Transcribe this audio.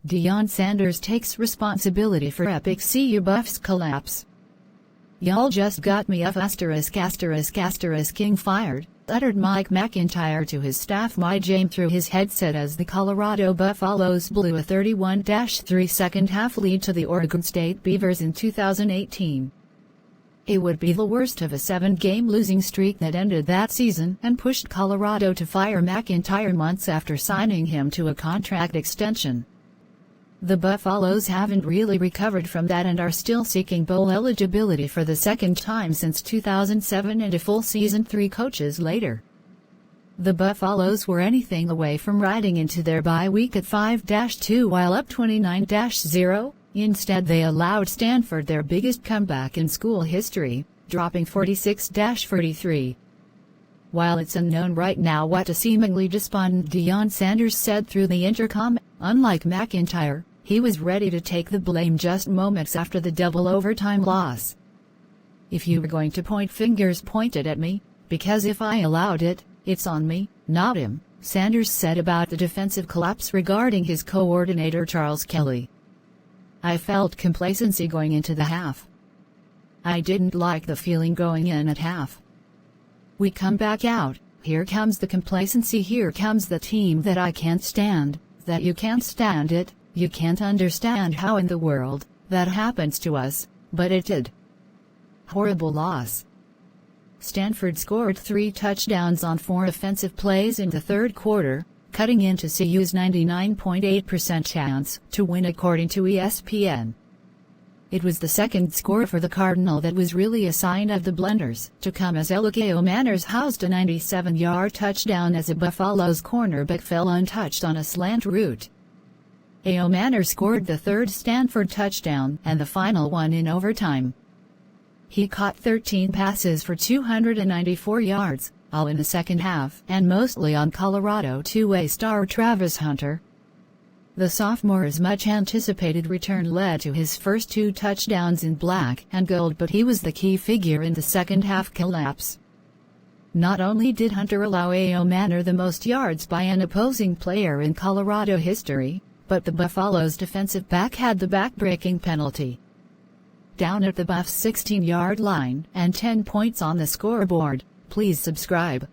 Deion Sanders takes responsibility for epic CU Buffs collapse. "Y'all just got me off ********King fired," uttered Mike McIntyre to his staff mid-game through his headset as the Colorado Buffaloes blew a 31-3 second-half lead to the Oregon State Beavers in 2018. It would be the worst of a 7-game losing streak that ended that season and pushed Colorado to fire McIntyre months after signing him to a contract extension. The Buffaloes haven't really recovered from that and are still seeking bowl eligibility for the second time since 2007 and a full season 3 coaches later. The Buffaloes were anything away from riding into their bye week at 5-2 while up 29-0. Instead, they allowed Stanford their biggest comeback in school history, dropping 46-43. While it's unknown right now what a seemingly despondent Deion Sanders said through the intercom, unlike McIntyre, he was ready to take the blame just moments after the double overtime loss. "If you were going to point fingers, point it at me, because if I allowed it, it's on me, not him," Sanders said about the defensive collapse regarding his coordinator Charles Kelly. "I felt complacency going into the half. I didn't like the feeling going in at half. We come back out, here comes the complacency, here comes the team that I can't stand, that you can't stand it, you can't understand how in the world that happens to us, but it did. Horrible loss." Stanford scored 3 touchdowns on 4 offensive plays in the third quarter, cutting into CU's 99.8% chance to win according to ESPN. It was the second score for the Cardinal that was really a sign of the blunders to come as Eligeo Manners housed a 97-yard touchdown as a Buffaloes cornerback fell untouched on a slant route. A.O. Manners scored the third Stanford touchdown and the final one in overtime. He caught 13 passes for 294 yards, all in the second half, and mostly on Colorado two-way star Travis Hunter. The sophomore's much-anticipated return led to his first 2 touchdowns in black and gold, but he was the key figure in the second-half collapse. Not only did Hunter allow A.O. Manner the most yards by an opposing player in Colorado history, but the Buffaloes' defensive back had the back-breaking penalty. Down at the Buffs' 16-yard line and 10 points on the scoreboard. Please subscribe.